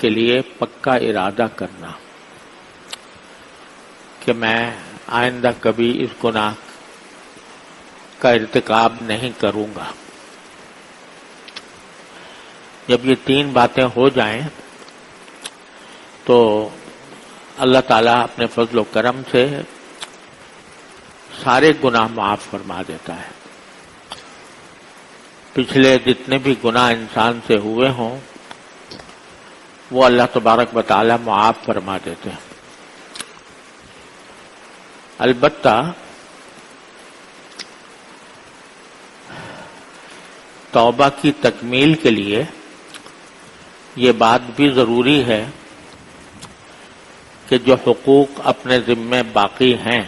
کے لیے پکا ارادہ کرنا کہ میں آئندہ کبھی اس گناہ کا ارتکاب نہیں کروں گا. جب یہ تین باتیں ہو جائیں تو اللہ تعالیٰ اپنے فضل و کرم سے سارے گناہ معاف فرما دیتا ہے. پچھلے جتنے بھی گناہ انسان سے ہوئے ہوں وہ اللہ تبارک و تعالیٰ معاف فرما دیتے ہیں. البتہ توبہ کی تکمیل کے لیے یہ بات بھی ضروری ہے کہ جو حقوق اپنے ذمے باقی ہیں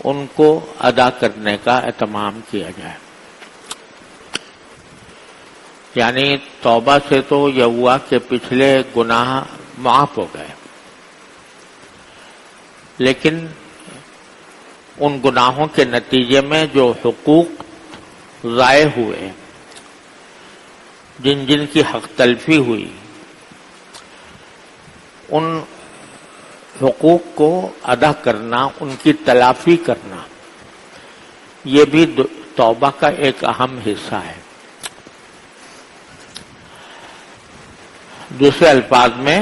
ان کو ادا کرنے کا اہتمام کیا جائے. یعنی توبہ سے تو یہ ہوا کہ پچھلے گناہ معاف ہو گئے، لیکن ان گناہوں کے نتیجے میں جو حقوق ضائع ہوئے، جن جن کی حق تلفی ہوئی، ان حقوق کو ادا کرنا، ان کی تلافی کرنا، یہ بھی توبہ کا ایک اہم حصہ ہے. دوسرے الفاظ میں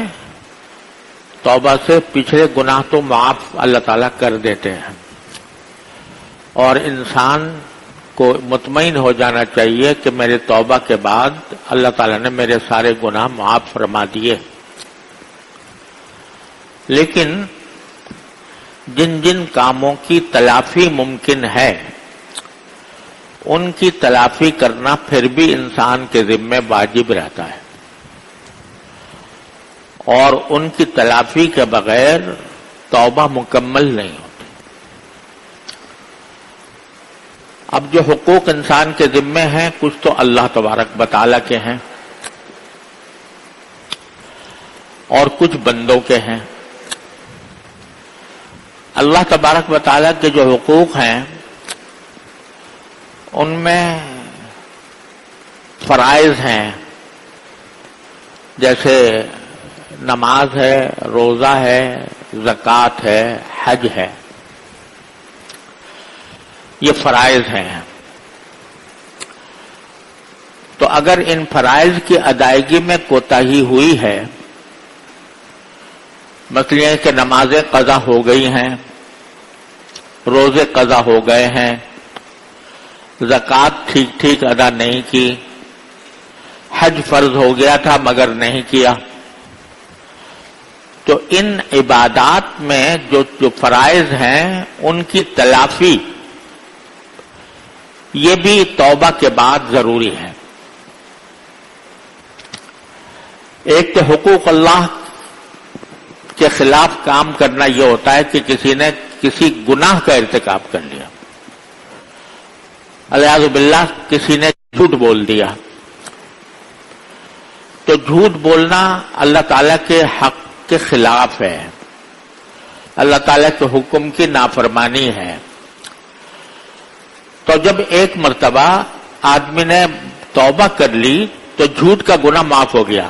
توبہ سے پچھلے گناہ تو معاف اللہ تعالیٰ کر دیتے ہیں، اور انسان کو مطمئن ہو جانا چاہیے کہ میرے توبہ کے بعد اللہ تعالیٰ نے میرے سارے گناہ معاف فرما دیے. لیکن جن جن کاموں کی تلافی ممکن ہے ان کی تلافی کرنا پھر بھی انسان کے ذمے واجب رہتا ہے، اور ان کی تلافی کے بغیر توبہ مکمل نہیں ہوتی. اب جو حقوق انسان کے ذمے ہیں کچھ تو اللہ تبارک و تعالیٰ کے ہیں اور کچھ بندوں کے ہیں. اللہ تبارک و تعالیٰ کے جو حقوق ہیں ان میں فرائض ہیں، جیسے نماز ہے، روزہ ہے، زکوٰۃ ہے، حج ہے، یہ فرائض ہیں. تو اگر ان فرائض کی ادائیگی میں کوتاہی ہوئی ہے، مثلا یہ کہ نمازیں قضا ہو گئی ہیں، روزے قضا ہو گئے ہیں، زکوٰۃ ٹھیک ٹھیک ادا نہیں کی، حج فرض ہو گیا تھا مگر نہیں کیا، تو ان عبادات میں جو فرائض ہیں ان کی تلافی یہ بھی توبہ کے بعد ضروری ہے. ایک تو حقوق اللہ کے خلاف کام کرنا یہ ہوتا ہے کہ کسی نے کسی گناہ کا ارتکاب کر لیا، والعیاذ باللہ کسی نے جھوٹ بول دیا. تو جھوٹ بولنا اللہ تعالیٰ کے حق کے خلاف ہے، اللہ تعالیٰ کے حکم کی نافرمانی ہے. تو جب ایک مرتبہ آدمی نے توبہ کر لی تو جھوٹ کا گناہ معاف ہو گیا.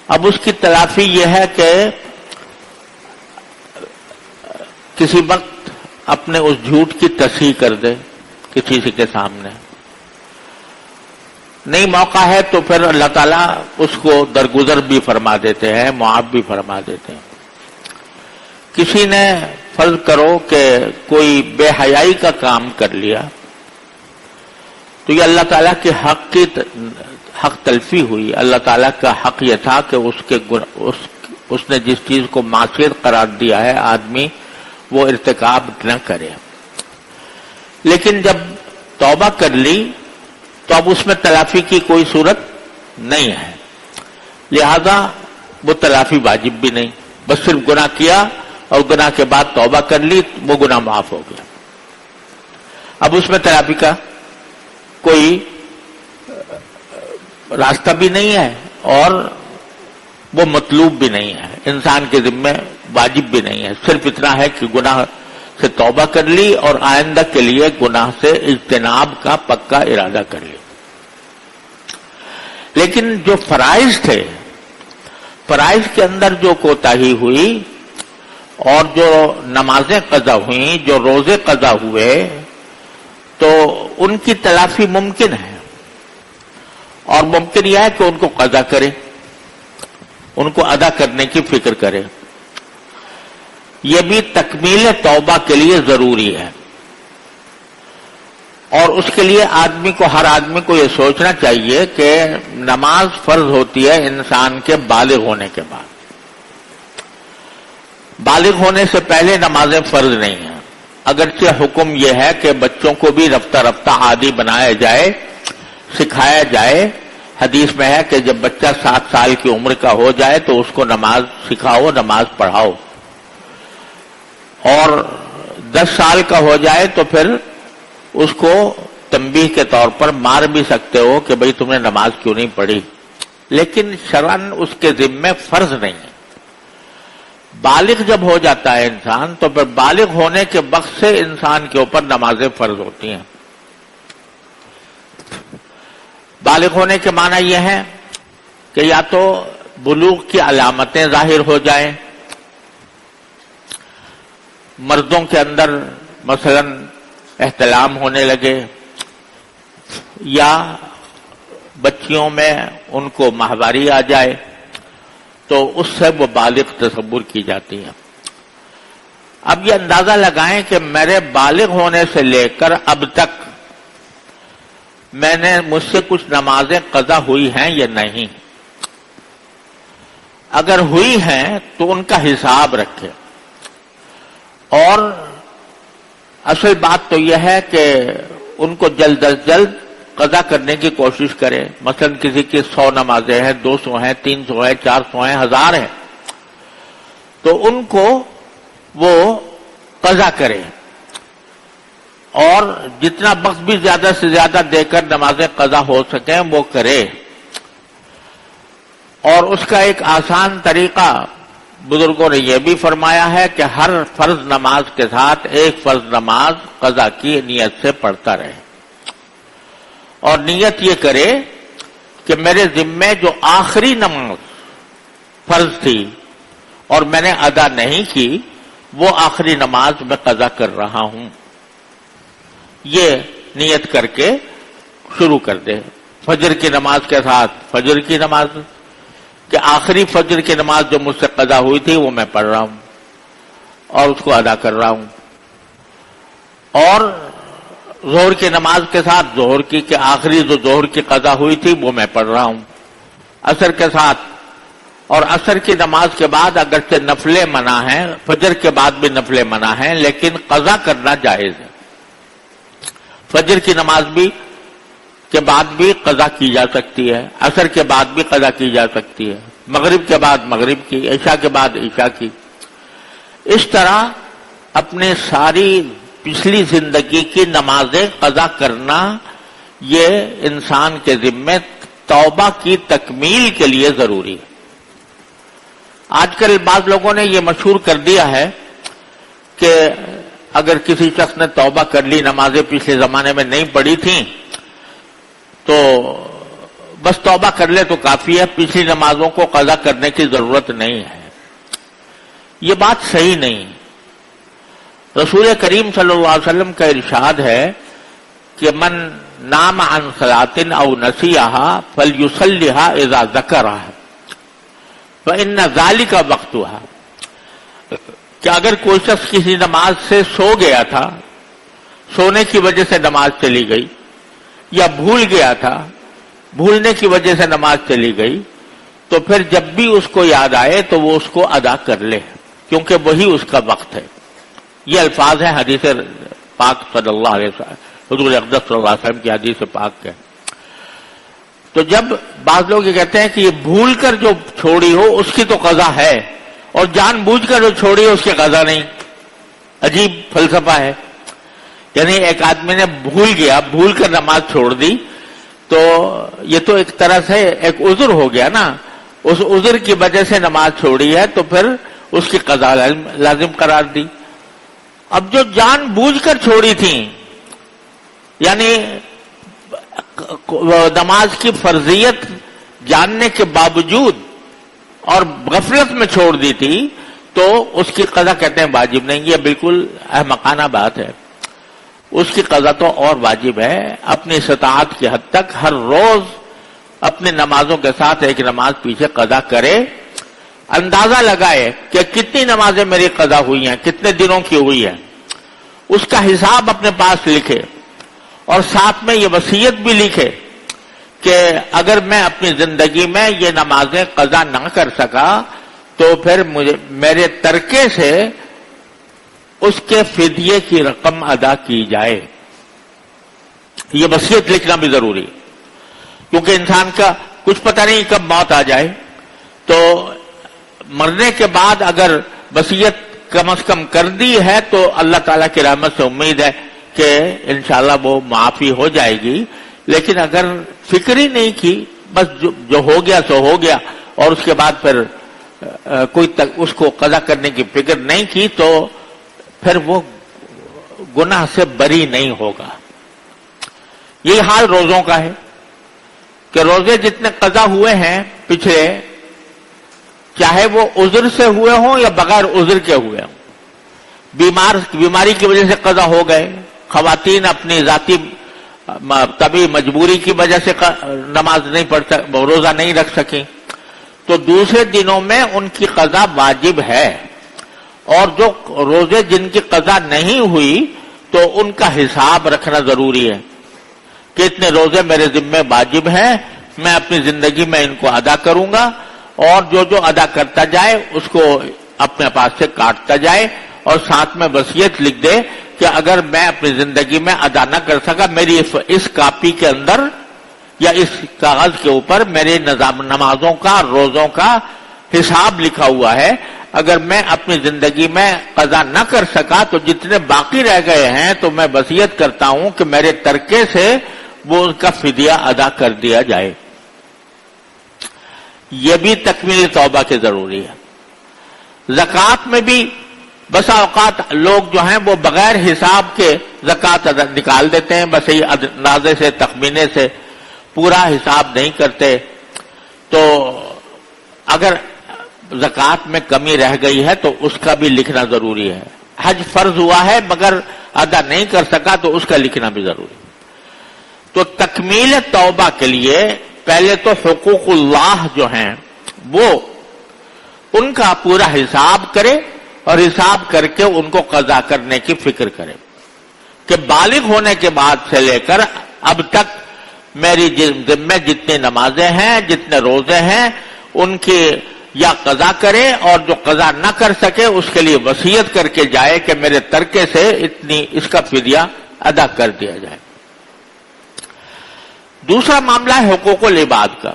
اب اس کی تلافی یہ ہے کہ کسی وقت اپنے اس جھوٹ کی تصحیح کر دے کسی کے سامنے. نہیں موقع ہے تو پھر اللہ تعالیٰ اس کو درگزر بھی فرما دیتے ہیں، معاف بھی فرما دیتے ہیں. کسی نے فرض کرو کہ کوئی بے حیائی کا کام کر لیا تو یہ اللہ تعالیٰ کے حق تلفی ہوئی. اللہ تعالیٰ کا حق یہ تھا کہ اس نے جس چیز کو معصیت قرار دیا ہے آدمی وہ ارتکاب نہ کرے. لیکن جب توبہ کر لی تو اب اس میں تلافی کی کوئی صورت نہیں ہے، لہذا وہ تلافی واجب بھی نہیں، بس صرف گناہ کیا اور گناہ کے بعد توبہ کر لی، وہ گناہ معاف ہو گیا. اب اس میں تلافی کا کوئی راستہ بھی نہیں ہے اور وہ مطلوب بھی نہیں ہے، انسان کے ذمہ واجب بھی نہیں ہے. صرف اتنا ہے کہ گناہ سے توبہ کر لی اور آئندہ کے لیے گناہ سے اجتناب کا پکا ارادہ کر لی. لیکن جو فرائض تھے، فرائض کے اندر جو کوتاہی ہوئی اور جو نمازیں قضا ہوئیں، جو روزے قضا ہوئے، تو ان کی تلافی ممکن ہے، اور ممکن یہ ہے کہ ان کو قضا کرے، ان کو ادا کرنے کی فکر کرے۔ یہ بھی تکمیل توبہ کے لیے ضروری ہے، اور اس کے لیے ہر آدمی کو یہ سوچنا چاہیے کہ نماز فرض ہوتی ہے انسان کے بالغ ہونے کے بعد۔ بالغ ہونے سے پہلے نمازیں فرض نہیں ہیں، اگرچہ حکم یہ ہے کہ بچوں کو بھی رفتہ رفتہ عادی بنایا جائے، سکھایا جائے۔ حدیث میں ہے کہ جب بچہ 7 سال کی عمر کا ہو جائے تو اس کو نماز سکھاؤ، نماز پڑھاؤ، اور 10 سال کا ہو جائے تو پھر اس کو تنبیہ کے طور پر مار بھی سکتے ہو کہ بھئی تم نے نماز کیوں نہیں پڑھی، لیکن شرعاً اس کے ذمے فرض نہیں ہے۔ بالغ جب ہو جاتا ہے انسان تو پھر بالغ ہونے کے وقت سے انسان کے اوپر نمازیں فرض ہوتی ہیں۔ بالغ ہونے کے معنی یہ ہے کہ یا تو بلوغ کی علامتیں ظاہر ہو جائیں، مردوں کے اندر مثلا احتلام ہونے لگے، یا بچیوں میں ان کو ماہواری آ جائے، تو اس سے وہ بالغ تصور کی جاتی ہے۔ اب یہ اندازہ لگائیں کہ میرے بالغ ہونے سے لے کر اب تک مجھ سے کچھ نمازیں قضا ہوئی ہیں یا نہیں۔ اگر ہوئی ہیں تو ان کا حساب رکھے، اور اصل بات تو یہ ہے کہ ان کو جلد از جلد قضا کرنے کی کوشش کرے۔ مثلا کسی کی 100 نمازیں ہیں، 200 ہیں، 300 ہیں، 400 ہیں، 1000 ہیں، تو ان کو وہ قضا کرے، اور جتنا وقت بھی زیادہ سے زیادہ دے کر نمازیں قضا ہو سکیں وہ کرے۔ اور اس کا ایک آسان طریقہ بزرگوں نے یہ بھی فرمایا ہے کہ ہر فرض نماز کے ساتھ ایک فرض نماز قضا کی نیت سے پڑھتا رہے، اور نیت یہ کرے کہ میرے ذمے جو آخری نماز فرض تھی اور میں نے ادا نہیں کی، وہ آخری نماز میں قضا کر رہا ہوں، یہ نیت کر کے شروع کر دے۔ فجر کی نماز کے ساتھ فجر کی نماز، کہ آخری فجر کی نماز جو مجھ سے قضا ہوئی تھی وہ میں پڑھ رہا ہوں اور اس کو ادا کر رہا ہوں، اور ظہر کی نماز کے ساتھ ظہر کی کہ آخری جو ظہر کی قضا ہوئی تھی وہ میں پڑھ رہا ہوں، عصر کے ساتھ، اور عصر کی نماز کے بعد اگرچہ نفلیں منع ہیں، فجر کے بعد بھی نفلیں منع ہیں، لیکن قضا کرنا جائز ہے۔ فجر کی نماز بھی کے بعد بھی قضا کی جا سکتی ہے، عصر کے بعد بھی قضا کی جا سکتی ہے، مغرب کے بعد مغرب کی، عشاء کے بعد عشاء کی۔ اس طرح اپنے ساری پچھلی زندگی کی نمازیں قضا کرنا یہ انسان کے ذمے توبہ کی تکمیل کے لیے ضروری ہے۔ آج کل بعض لوگوں نے یہ مشہور کر دیا ہے کہ اگر کسی شخص نے توبہ کر لی، نمازیں پچھلے زمانے میں نہیں پڑھی تھیں تو بس توبہ کر لے تو کافی ہے، پچھلی نمازوں کو قضا کرنے کی ضرورت نہیں ہے۔ یہ بات صحیح نہیں۔ رسول کریم صلی اللہ علیہ وسلم کا ارشاد ہے کہ من نام عن صلاۃ او نسیہا فلیصلیھا اذا ذکرھا فإن ذلک وقتھا، کہ اگر کوئی شخص کسی نماز سے سو گیا تھا، سونے کی وجہ سے نماز چلی گئی، یا بھول گیا تھا، بھولنے کی وجہ سے نماز چلی گئی، تو پھر جب بھی اس کو یاد آئے تو وہ اس کو ادا کر لے، کیونکہ وہی اس کا وقت ہے۔ یہ الفاظ ہیں حدیث پاک صلی اللہ علیہ وسلم، حضور اقدس صلی اللہ علیہ وسلم کی حدیث پاک کے۔ تو جب بعض لوگ یہ کہتے ہیں کہ یہ بھول کر جو چھوڑی ہو اس کی تو قضا ہے، اور جان بوجھ کر جو چھوڑی ہو اس کی قضا نہیں، عجیب فلسفہ ہے۔ یعنی ایک آدمی نے بھول کر نماز چھوڑ دی، تو یہ تو ایک طرح سے ایک عذر ہو گیا نا، اس عذر کی وجہ سے نماز چھوڑی ہے تو پھر اس کی قضا لازم قرار دی۔ اب جو جان بوجھ کر چھوڑی تھی، یعنی نماز کی فرضیت جاننے کے باوجود اور غفلت میں چھوڑ دی تھی تو اس کی قضا کہتے ہیں واجب نہیں. یہ بالکل احمقانہ بات ہے. اس کی قضا تو اور واجب ہے. اپنی استطاعت کی حد تک ہر روز اپنے نمازوں کے ساتھ ایک نماز پیچھے قضا کرے, اندازہ لگائے کہ کتنی نمازیں میری قضا ہوئی ہیں, کتنے دنوں کی ہوئی ہیں, اس کا حساب اپنے پاس لکھے اور ساتھ میں یہ وصیت بھی لکھے کہ اگر میں اپنی زندگی میں یہ نمازیں قضا نہ کر سکا تو پھر میرے ترکے سے اس کے فدیے کی رقم ادا کی جائے. یہ وصیت لکھنا بھی ضروری ہے کیونکہ انسان کا کچھ پتہ نہیں کب موت آ جائے. تو مرنے کے بعد اگر وصیت کم از کم کر دی ہے تو اللہ تعالیٰ کی رحمت سے امید ہے کہ انشاءاللہ وہ معافی ہو جائے گی. لیکن اگر فکر ہی نہیں کی, بس جو ہو گیا سو ہو گیا, اور اس کے بعد پھر کوئی اس کو قضا کرنے کی فکر نہیں کی تو پھر وہ گناہ سے بری نہیں ہوگا. یہی حال روزوں کا ہے کہ روزے جتنے قضا ہوئے ہیں پچھلے, چاہے وہ عذر سے ہوئے ہوں یا بغیر عذر کے ہوئے ہوں, بیماری کی وجہ سے قضا ہو گئے, خواتین اپنی ذاتی طبی مجبوری کی وجہ سے نماز نہیں پڑھ روزہ نہیں رکھ سکیں, تو دوسرے دنوں میں ان کی قضا واجب ہے. اور جو روزے جن کی قضا نہیں ہوئی تو ان کا حساب رکھنا ضروری ہے کہ اتنے روزے میرے ذمہ واجب ہیں, میں اپنی زندگی میں ان کو ادا کروں گا, اور جو ادا کرتا جائے اس کو اپنے پاس سے کاٹتا جائے, اور ساتھ میں وصیت لکھ دے کہ اگر میں اپنی زندگی میں ادا نہ کر سکا, میری اس کاپی کے اندر یا اس کاغذ کے اوپر میرے نمازوں کا روزوں کا حساب لکھا ہوا ہے, اگر میں اپنی زندگی میں قضا نہ کر سکا تو جتنے باقی رہ گئے ہیں تو میں وصیت کرتا ہوں کہ میرے ترکے سے وہ ان کا فدیہ ادا کر دیا جائے. یہ بھی تکمیل توبہ کے ضروری ہے. زکوٰۃ میں بھی بسا اوقات لوگ جو ہیں وہ بغیر حساب کے زکوٰۃ نکال دیتے ہیں, بس یہ اندازے سے تخمینے سے, پورا حساب نہیں کرتے. تو اگر زکوٰۃ میں کمی رہ گئی ہے تو اس کا بھی لکھنا ضروری ہے. حج فرض ہوا ہے مگر ادا نہیں کر سکا تو اس کا لکھنا بھی ضروری ہے. تو تکمیل توبہ کے لیے پہلے تو حقوق اللہ جو ہیں وہ ان کا پورا حساب کرے, اور حساب کر کے ان کو قضا کرنے کی فکر کرے کہ بالغ ہونے کے بعد سے لے کر اب تک میری ذمہ جتنی نمازیں ہیں, جتنے روزے ہیں, ان کی یا قضا کرے, اور جو قضا نہ کر سکے اس کے لیے وصیت کر کے جائے کہ میرے ترکے سے اس کا فدیہ ادا کر دیا جائے. دوسرا معاملہ ہے حقوق العباد کا.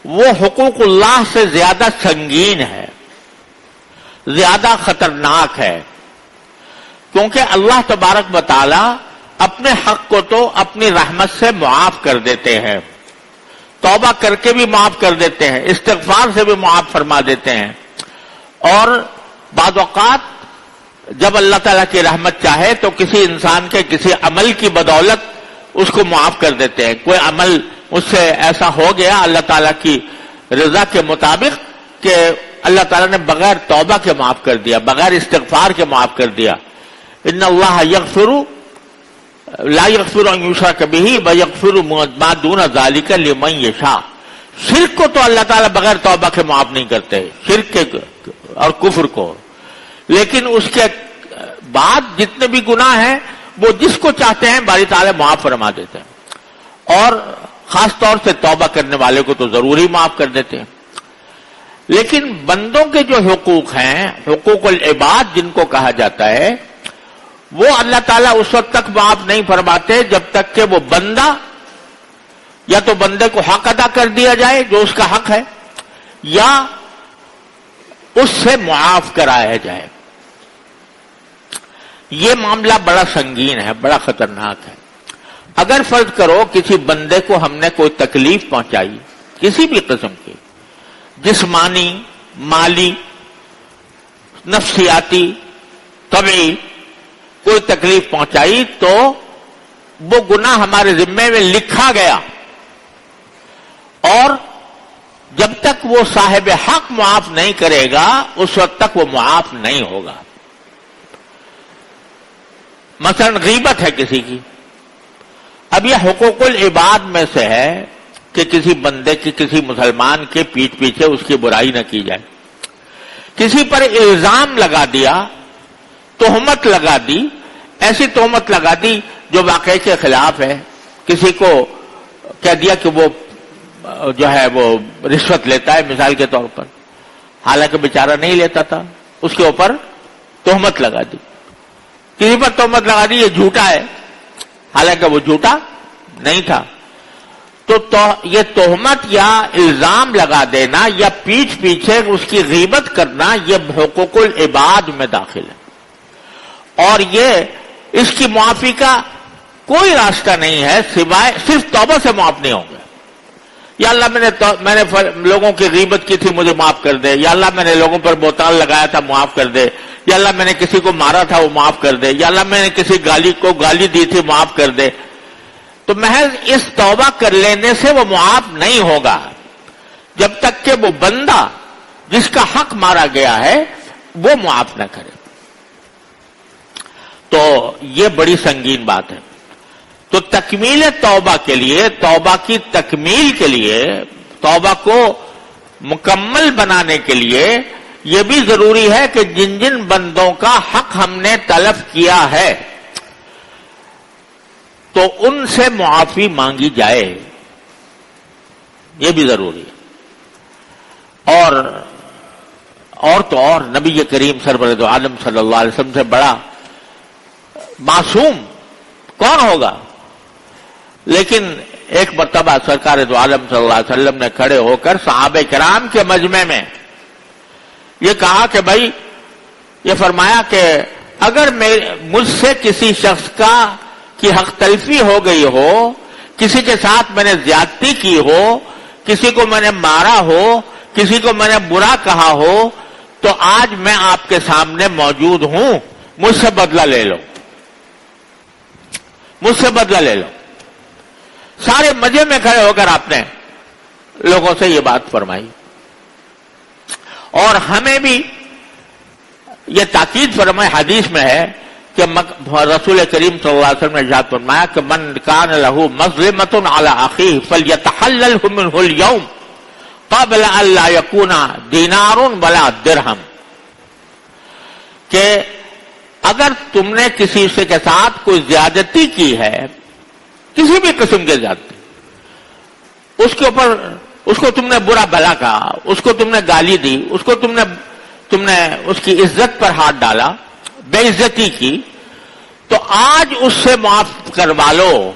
وہ حقوق اللہ سے زیادہ سنگین ہے, زیادہ خطرناک ہے, کیونکہ اللہ تبارک و تعالی اپنے حق کو تو اپنی رحمت سے معاف کر دیتے ہیں, توبہ کر کے بھی معاف کر دیتے ہیں, استغفار سے بھی معاف فرما دیتے ہیں, اور بعض اوقات جب اللہ تعالیٰ کی رحمت چاہے تو کسی انسان کے کسی عمل کی بدولت اس کو معاف کر دیتے ہیں. کوئی عمل اس سے ایسا ہو گیا اللہ تعالیٰ کی رضا کے مطابق کہ اللہ تعالیٰ نے بغیر توبہ کے معاف کر دیا, بغیر استغفار کے معاف کر دیا. ان اللہ یغفر لا یغفر ان یشرک بہ ویغفر ما دون ذلک لمن یشاء. شرک کو تو اللہ تعالیٰ بغیر توبہ کے معاف نہیں کرتے, شرک کے اور کفر کو, لیکن اس کے بعد جتنے بھی گناہ ہیں وہ جس کو چاہتے ہیں باری تعالیٰ معاف فرما دیتے ہیں, اور خاص طور سے توبہ کرنے والے کو تو ضرور ہی معاف کر دیتے ہیں. لیکن بندوں کے جو حقوق ہیں, حقوق العباد جن کو کہا جاتا ہے, وہ اللہ تعالیٰ اس وقت تک معاف نہیں فرماتے جب تک کہ وہ بندہ یا تو بندے کو حق ادا کر دیا جائے جو اس کا حق ہے, یا اس سے معاف کرایا جائے. یہ معاملہ بڑا سنگین ہے, بڑا خطرناک ہے. اگر فرض کرو کسی بندے کو ہم نے کوئی تکلیف پہنچائی کسی بھی قسم کی, جسمانی, مالی, نفسیاتی, طبعی کوئی تکلیف پہنچائی, تو وہ گناہ ہمارے ذمے میں لکھا گیا, اور جب تک وہ صاحب حق معاف نہیں کرے گا اس وقت تک وہ معاف نہیں ہوگا. مثلا غیبت ہے کسی کی. اب یہ حقوق العباد میں سے ہے کہ کسی بندے کی کسی مسلمان کے پیٹھ پیچھے اس کی برائی نہ کی جائے. کسی پر الزام لگا دیا, تہمت لگا دی, ایسی تہمت لگا دی جو واقعے کے خلاف ہے. کسی کو کہہ دیا کہ وہ جو ہے وہ رشوت لیتا ہے مثال کے طور پر, حالانکہ بیچارہ نہیں لیتا تھا, اس کے اوپر تہمت لگا دی. کسی پر تہمت لگا دی یہ جھوٹا ہے, حالانکہ وہ جھوٹا نہیں تھا. تو یہ تہمت یا الزام لگا دینا یا پیٹھ پیچھے اس کی غیبت کرنا یہ حقوق العباد میں داخل ہے. اور یہ اس کی معافی کا کوئی راستہ نہیں ہے سوائے صرف توبہ سے معاف نہیں ہوں گے. یا اللہ میں نے لوگوں کی غیبت کی تھی مجھے معاف کر دے, یا اللہ میں نے لوگوں پر بہتان لگایا تھا معاف کر دے, یا اللہ میں نے کسی کو مارا تھا وہ معاف کر دے, یا اللہ میں نے کسی کو گالی دی تھی معاف کر دے. تو محض اس توبہ کر لینے سے وہ معاف نہیں ہوگا جب تک کہ وہ بندہ جس کا حق مارا گیا ہے وہ معاف نہ کرے. تو یہ بڑی سنگین بات ہے. تو تکمیل توبہ کے لیے, توبہ کی تکمیل کے لیے, توبہ کو مکمل بنانے کے لیے یہ بھی ضروری ہے کہ جن جن بندوں کا حق ہم نے تلف کیا ہے تو ان سے معافی مانگی جائے, یہ بھی ضروری ہے. اور تو اور نبی کریم سرورد عالم صلی اللہ علیہ وسلم سے بڑا معصوم کون ہوگا. لیکن ایک مرتبہ سرکار دو عالم صلی اللہ علیہ وسلم نے کھڑے ہو کر صحابہ کرام کے مجمع میں یہ کہا کہ بھائی, یہ فرمایا کہ اگر مجھ سے کسی شخص کی حق تلفی ہو گئی ہو, کسی کے ساتھ میں نے زیادتی کی ہو, کسی کو میں نے مارا ہو, کسی کو میں نے برا کہا ہو, تو آج میں آپ کے سامنے موجود ہوں, مجھ سے بدلہ لے لو, مجھ سے بدلہ لے لو. سارے مجے میں کھڑے ہو کر آپ نے لوگوں سے یہ بات فرمائی. اور ہمیں بھی یہ تاکید فرمائے, حدیث میں ہے کہ رسول کریم صلی اللہ علیہ وسلم نے ارشاد فرمایا کہ من کان لہ مظلمۃ علی اخیہ فلیتحللہ منہ اليوم قبل ان لا یکون دینار ولا درہم. کہ اگر تم نے کسی کے ساتھ کوئی زیادتی کی ہے, کسی بھی قسم کے زیادتی, اس کے اوپر اس کو تم نے برا بھلا کہا, اس کو تم نے گالی دی, اس کو تم نے اس کی عزت پر ہاتھ ڈالا, بے عزتی کی, تو آج اس سے معاف کروا لو,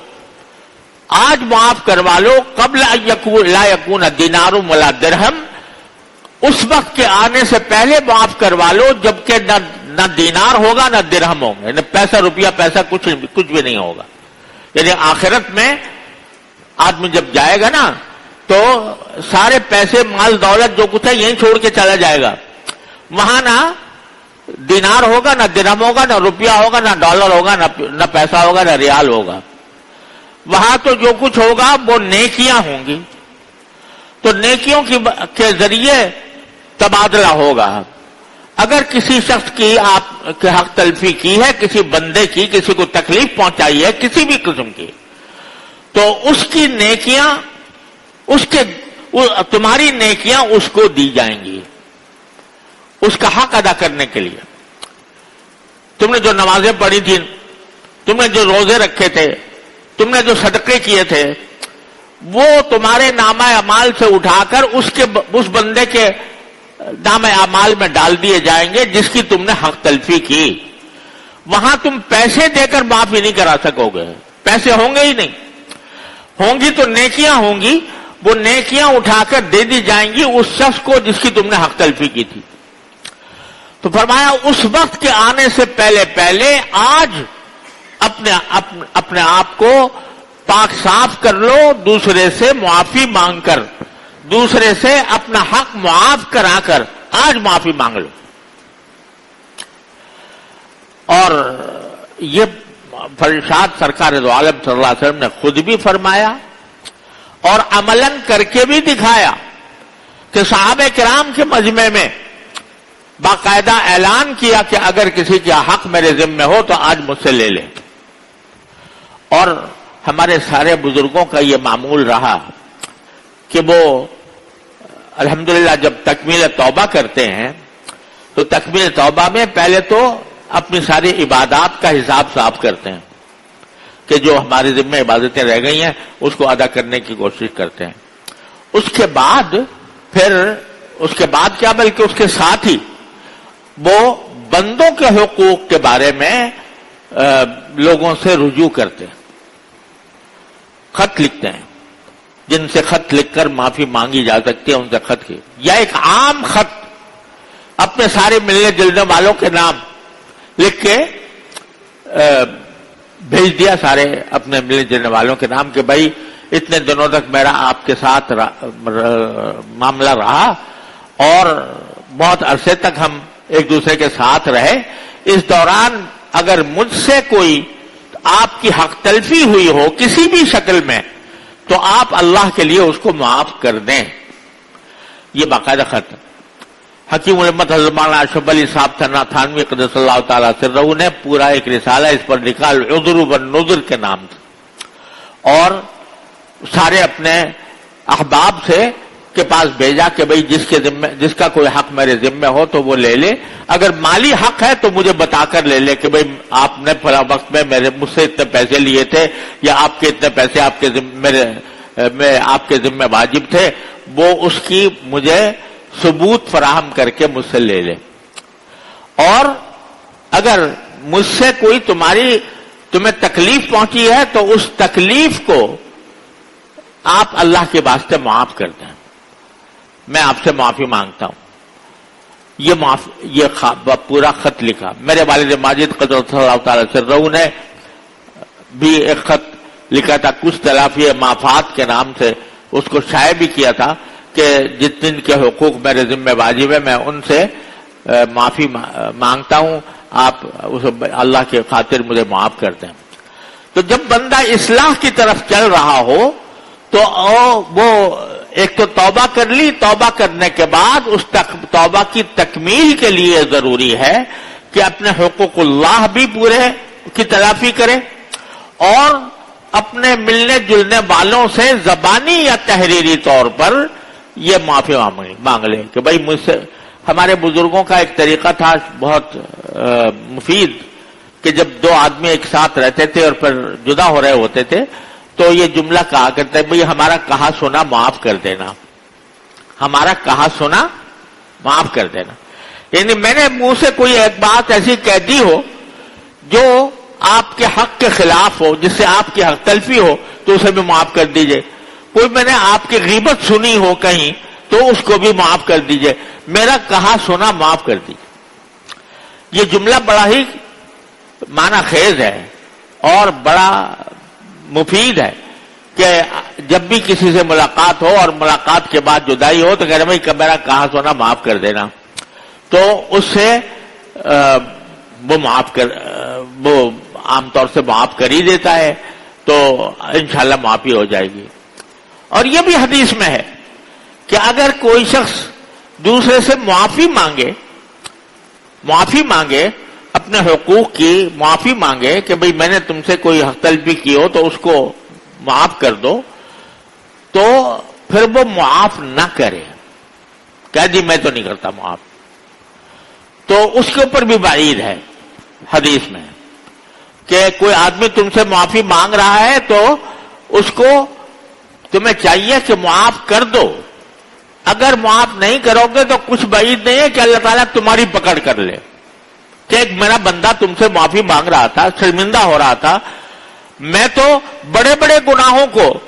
آج معاف کروا لو. قبل لا یکون دینار ولا درہم, اس وقت کے آنے سے پہلے معاف کروا لو جبکہ نہ دینار ہوگا نہ درہم ہوں گے, نہ پیسہ روپیہ پیسہ کچھ بھی نہیں ہوگا. یعنی آخرت میں آدمی جب جائے گا نا تو سارے پیسے مال دولت جو کچھ ہے یہیں چھوڑ کے چلا جائے گا. وہاں نہ دینار ہوگا, نہ درہم ہوگا, نہ روپیہ ہوگا, نہ ڈالر ہوگا, نہ پیسہ ہوگا, نہ ریال ہوگا. وہاں تو جو کچھ ہوگا وہ نیکیاں ہوں گی. تو نیکیوں کے ذریعے تبادلہ ہوگا. اگر کسی شخص کی آپ کے حق تلفی کی ہے, کسی بندے کی, کسی کو تکلیف پہنچائی ہے کسی بھی قسم کی, تو اس کی نیکیاں تمہاری نیکیاں اس کو دی جائیں گی اس کا حق ادا کرنے کے لیے. تم نے جو نمازیں پڑھی تھیں, تم نے جو روزے رکھے تھے, تم نے جو صدقے کیے تھے, وہ تمہارے نامہ اعمال سے اٹھا کر اس بندے کے نام اعمال میں ڈال دیے جائیں گے جس کی تم نے حق تلفی کی. وہاں تم پیسے دے کر معافی نہیں کرا سکو گے, پیسے ہوں گے ہی نہیں. ہوں گی تو نیکیاں ہوں گی, وہ نیکیاں اٹھا کر دے دی جائیں گی اس شخص کو جس کی تم نے حق تلفی کی تھی. تو فرمایا اس وقت کے آنے سے پہلے آج اپنے آپ کو پاک صاف کر لو, دوسرے سے معافی مانگ کر, دوسرے سے اپنا حق معاف کرا کر آج معافی مانگ لو. اور یہ فرشاد سرکار دو عالم صلی اللہ علیہ وسلم نے خود بھی فرمایا اور عملاً کر کے بھی دکھایا کہ صحابہ کرام کے مجمع میں باقاعدہ اعلان کیا کہ اگر کسی کا حق میرے ذمہ ہو تو آج مجھ سے لے لے. اور ہمارے سارے بزرگوں کا یہ معمول رہا کہ وہ الحمدللہ جب تکمیل توبہ کرتے ہیں تو تکمیل توبہ میں پہلے تو اپنی ساری عبادات کا حساب صاف کرتے ہیں کہ جو ہمارے ذمہ عبادتیں رہ گئی ہیں اس کو ادا کرنے کی کوشش کرتے ہیں. اس کے بعد کیا بلکہ اس کے ساتھ ہی وہ بندوں کے حقوق کے بارے میں لوگوں سے رجوع کرتے ہیں، خط لکھتے ہیں، جن سے خط لکھ کر معافی مانگی جا سکتی ہے ان سے خط کی، یا ایک عام خط اپنے سارے ملنے جلنے والوں کے نام لکھ کے بھیج دیا، سارے اپنے ملنے جلنے والوں کے نام کہ بھائی اتنے دنوں تک میرا آپ کے ساتھ معاملہ رہا اور بہت عرصے تک ہم ایک دوسرے کے ساتھ رہے، اس دوران اگر مجھ سے کوئی آپ کی حق تلفی ہوئی ہو کسی بھی شکل میں تو آپ اللہ کے لیے اس کو معاف کر دیں. یہ باقاعدہ خط حکیم الامت حضرت مولانا اشرف علی صاحب تھانوی قدس اللہ تعالیٰ سرہ نے پورا ایک رسالہ اس پر لکھا العذر والنذر کے نام سے، اور سارے اپنے احباب سے کے پاس بھیجا کہ بھئی جس کا کوئی حق میرے ذمہ ہو تو وہ لے لے، اگر مالی حق ہے تو مجھے بتا کر لے لے کہ بھئی آپ نے فلاں وقت میں مجھ سے اتنے پیسے لیے تھے یا آپ کے اتنے پیسے آپ کے ذمہ واجب تھے، وہ اس کی مجھے ثبوت فراہم کر کے مجھ سے لے لے. اور اگر مجھ سے کوئی تمہیں تکلیف پہنچی ہے تو اس تکلیف کو آپ اللہ کے واسطے معاف کر دیں، میں آپ سے معافی مانگتا ہوں. یہ پورا خط لکھا. میرے والد ماجد قدرت اللہ تعالی سرہ نے بھی ایک خط لکھا تھا کچھ تلافی معافات کے نام سے، اس کو شائع بھی کیا تھا کہ جن کے حقوق میرے ذمہ واجب ہے میں ان سے معافی مانگتا ہوں، آپ اللہ کے خاطر مجھے معاف کر دیں. تو جب بندہ اصلاح کی طرف چل رہا ہو تو وہ ایک تو توبہ کر لی، توبہ کرنے کے بعد اس توبہ کی تکمیل کے لیے ضروری ہے کہ اپنے حقوق اللہ بھی پورے کی تلافی کرے اور اپنے ملنے جلنے والوں سے زبانی یا تحریری طور پر یہ معافی مانگ لے کہ بھائی مجھ سے. ہمارے بزرگوں کا ایک طریقہ تھا بہت مفید کہ جب دو آدمی ایک ساتھ رہتے تھے اور پھر جدا ہو رہے ہوتے تھے تو یہ جملہ کہا کرتے بھئی ہمارا کہا سنا معاف کر دینا، ہمارا کہا سنا معاف کر دینا. یعنی میں نے منہ سے کوئی ایک بات ایسی کہہ دی ہو جو آپ کے حق کے خلاف ہو، جس سے آپ کی حق تلفی ہو تو اسے بھی معاف کر دیجئے. کوئی میں نے آپ کی غیبت سنی ہو کہیں تو اس کو بھی معاف کر دیجئے، میرا کہا سنا معاف کر دیجئے. یہ جملہ بڑا ہی معنی خیز ہے اور بڑا مفید ہے کہ جب بھی کسی سے ملاقات ہو اور ملاقات کے بعد جدائی ہو تو کہہ رہے بھائی میرا کہا سنا معاف کر دینا، تو اس سے وہ عام طور سے معاف کر ہی دیتا ہے تو انشاءاللہ معافی ہو جائے گی. اور یہ بھی حدیث میں ہے کہ اگر کوئی شخص دوسرے سے معافی مانگے اپنے حقوق کی معافی مانگے کہ بھئی میں نے تم سے کوئی حق طلبی کی ہو تو اس کو معاف کر دو، تو پھر وہ معاف نہ کرے، کہہ دی میں تو نہیں کرتا معاف، تو اس کے اوپر بھی وعید ہے حدیث میں کہ کوئی آدمی تم سے معافی مانگ رہا ہے تو اس کو تمہیں چاہیے کہ معاف کر دو. اگر معاف نہیں کرو گے تو کچھ بعید نہیں ہے کہ اللہ تعالیٰ تمہاری پکڑ کر لے کہ ایک میرا بندہ تم سے معافی مانگ رہا تھا، شرمندہ ہو رہا تھا، میں تو بڑے بڑے گناہوں کو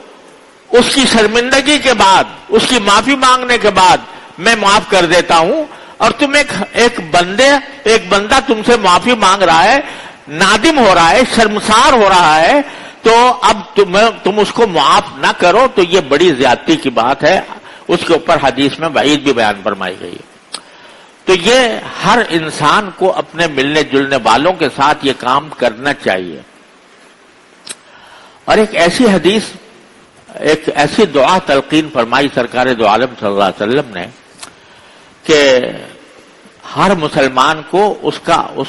اس کی شرمندگی کے بعد، اس کی معافی مانگنے کے بعد میں معاف کر دیتا ہوں، اور تم ایک بندہ تم سے معافی مانگ رہا ہے، نادم ہو رہا ہے، شرمسار ہو رہا ہے، تو اب تم اس کو معاف نہ کرو تو یہ بڑی زیادتی کی بات ہے. اس کے اوپر حدیث میں وعید بھی بیان فرمائی گئی ہے. تو یہ ہر انسان کو اپنے ملنے جلنے والوں کے ساتھ یہ کام کرنا چاہیے. اور ایک ایسی حدیث ایک ایسی دعا تلقین فرمائی سرکار دو عالم صلی اللہ علیہ وسلم نے کہ ہر مسلمان کو اس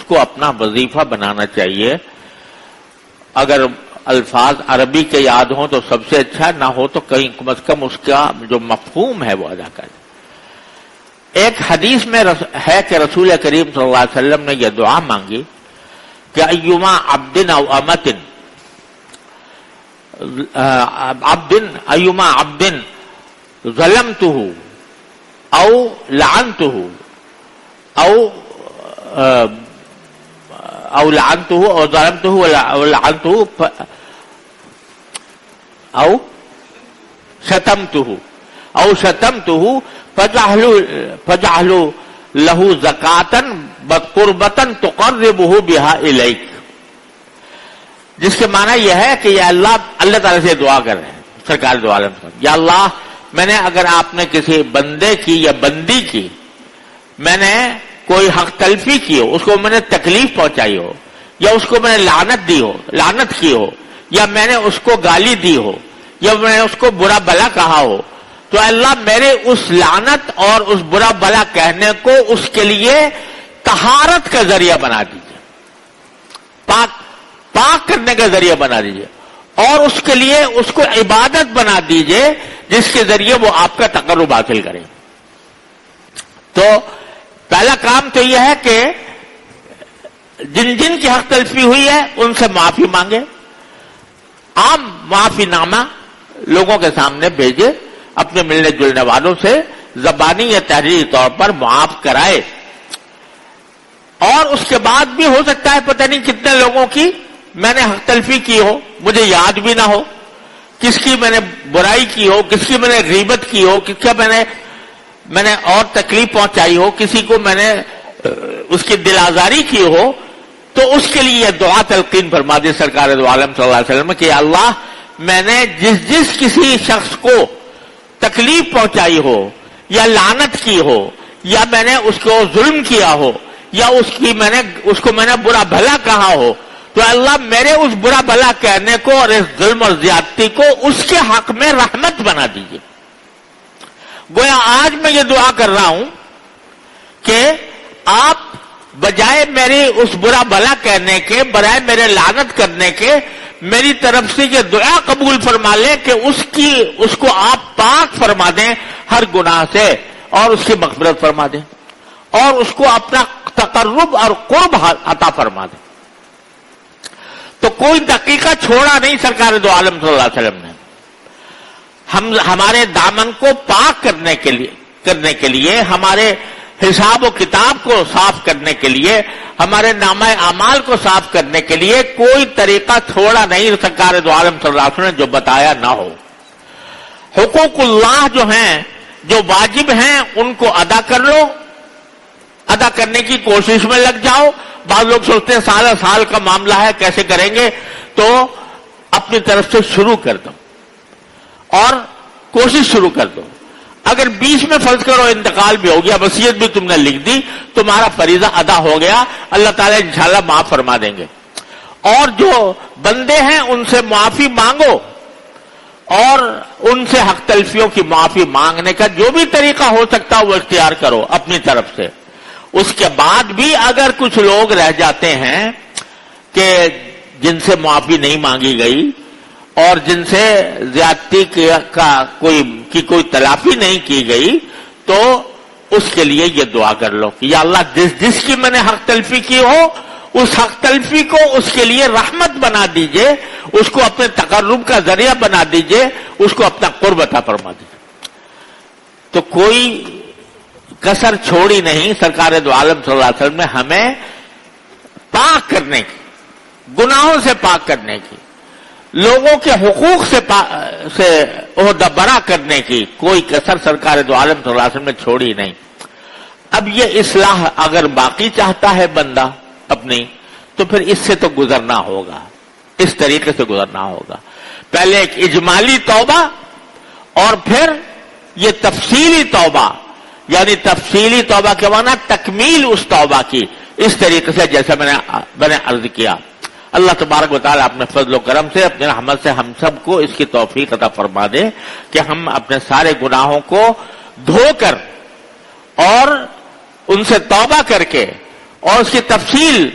کو اپنا وظیفہ بنانا چاہیے. اگر الفاظ عربی کے یاد ہوں تو سب سے اچھا، نہ ہو تو کہیں کم از کم اس کا جو مفہوم ہے وہ ادا کریں. ایک حدیث میں ہے کہ رسول کریم صلی اللہ علیہ وسلم نے یہ دعا مانگی کہ ایما عبد ظلمتہ او لعنتہ او لعنتہ او ظلمتہ او لعنتہ او شتمتہ فجعلوا لہو زکاتن بقربتن تقربہ بہا الیک. جس کے معنی یہ ہے کہ یا اللہ تعالیٰ سے دعا کر رہے ہیں سرکار دو عالم سے، یا اللہ میں نے اگر آپ نے کسی بندے کی یا بندی کی میں نے کوئی حق تلفی کی ہو، اس کو میں نے تکلیف پہنچائی ہو، یا اس کو میں نے لعنت کی ہو، یا میں نے اس کو گالی دی ہو، یا میں نے اس کو برا بلا کہا ہو، تو اللہ میرے اس لعنت اور اس برا بلا کہنے کو اس کے لیے طہارت کا ذریعہ بنا دیجیے، پاک کرنے کا ذریعہ بنا دیجیے، اور اس کے لیے اس کو عبادت بنا دیجیے جس کے ذریعے وہ آپ کا تقرب حاصل کرے. تو پہلا کام تو یہ ہے کہ جن کی حق تلفی ہوئی ہے ان سے معافی مانگے، عام معافی نامہ لوگوں کے سامنے بھیجے، اپنے ملنے جلنے والوں سے زبانی یا تحریری طور پر معاف کرائے. اور اس کے بعد بھی ہو سکتا ہے پتہ نہیں کتنے لوگوں کی میں نے حق تلفی کی ہو، مجھے یاد بھی نہ ہو، کس کی میں نے برائی کی ہو، کس کی میں نے غیبت کی ہو، کس کا میں نے اور تکلیف پہنچائی ہو، کسی کو میں نے اس کی دل آزاری کی ہو، تو اس کے لیے یہ دعا تلقین فرما دی سرکار دو عالم صلی اللہ علیہ وسلم کہ اللہ میں نے جس کسی شخص کو تکلیف پہنچائی ہو یا لعنت کی ہو یا میں نے اس کو ظلم کیا ہو یا اس کو میں نے برا بھلا کہا ہو، تو اللہ میرے اس برا بھلا کہنے کو اور اس ظلم اور زیادتی کو اس کے حق میں رحمت بنا دیجیے. گویا آج میں یہ دعا کر رہا ہوں کہ آپ بجائے میری اس برا بھلا کہنے کے، برائے میرے لعنت کرنے کے، میری طرف سے یہ دعا قبول فرما لیں کہ اس کو آپ پاک فرما دیں ہر گناہ سے اور اس کی مغفرت فرما دیں اور اس کو اپنا تقرب اور قرب عطا فرما دیں. تو کوئی دقیقہ چھوڑا نہیں سرکار دو عالم صلی اللہ علیہ وسلم نے. ہمارے دامن کو پاک کرنے کے لیے ہمارے حساب و کتاب کو صاف کرنے کے لیے، ہمارے نامہ اعمال کو صاف کرنے کے لیے کوئی طریقہ چھوڑا نہیں سرکار دو عالم صلی اللہ علیہ وسلم نے جو بتایا نہ ہو. حقوق اللہ جو ہیں، جو واجب ہیں، ان کو ادا کر لو، ادا کرنے کی کوشش میں لگ جاؤ. بعض لوگ سوچتے ہیں سال کا معاملہ ہے کیسے کریں گے، تو اپنی طرف سے شروع کر دو اور کوشش شروع کر دو. اگر بیچ میں فرض کرو انتقال بھی ہو گیا، وصیت بھی تم نے لکھ دی، تمہارا فریضہ ادا ہو گیا، اللہ تعالیٰ انشاءاللہ معاف فرما دیں گے. اور جو بندے ہیں ان سے معافی مانگو اور ان سے حق تلفیوں کی معافی مانگنے کا جو بھی طریقہ ہو سکتا وہ اختیار کرو اپنی طرف سے. اس کے بعد بھی اگر کچھ لوگ رہ جاتے ہیں کہ جن سے معافی نہیں مانگی گئی اور جن سے زیادتی کی کوئی تلافی نہیں کی گئی، تو اس کے لیے یہ دعا کر لو کہ یا اللہ جس کی میں نے حق تلفی کی ہو اس حق تلفی کو اس کے لیے رحمت بنا دیجئے، اس کو اپنے تقرب کا ذریعہ بنا دیجئے، اس کو اپنا قرب عطا فرما دیجئے. تو کوئی کسر چھوڑی نہیں سرکار دو عالم صلی اللہ علیہ وسلم نے ہمیں پاک کرنے کی، گناہوں سے پاک کرنے کی، لوگوں کے حقوق سے عہدہ برا کرنے کی کوئی کسر سرکار دو عالم صلی اللہ علیہ وسلم نے چھوڑی نہیں. اب یہ اصلاح اگر باقی چاہتا ہے بندہ اپنی، تو پھر اس سے تو گزرنا ہوگا، اس طریقے سے گزرنا ہوگا. پہلے ایک اجمالی توبہ اور پھر یہ تفصیلی توبہ، یعنی تفصیلی توبہ کے معنی تکمیل اس توبہ کی، اس طریقے سے جیسے میں نے عرض کیا. اللہ تبارک و تعالیٰ اپنے فضل و کرم سے اپنے رحمت سے ہم سب کو اس کی توفیق عطا فرما دے کہ ہم اپنے سارے گناہوں کو دھو کر اور ان سے توبہ کر کے اور اس کی تفصیل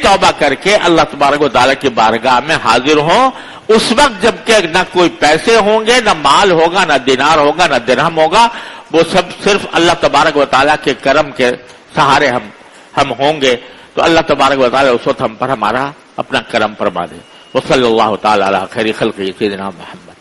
توبہ کر کے اللہ تبارک و تعالیٰ کی بارگاہ میں حاضر ہوں اس وقت جب کہ نہ کوئی پیسے ہوں گے، نہ مال ہوگا، نہ دینار ہوگا، نہ درہم ہوگا، وہ سب صرف اللہ تبارک و تعالیٰ کے کرم کے سہارے ہم ہوں گے. تو اللہ تبارک و تعالیٰ اس وقت ہم پر ہمارا اپنا کرم فرما دے. وصلی اللہ تعالی علی خیر خلقہ سیدنا محمد.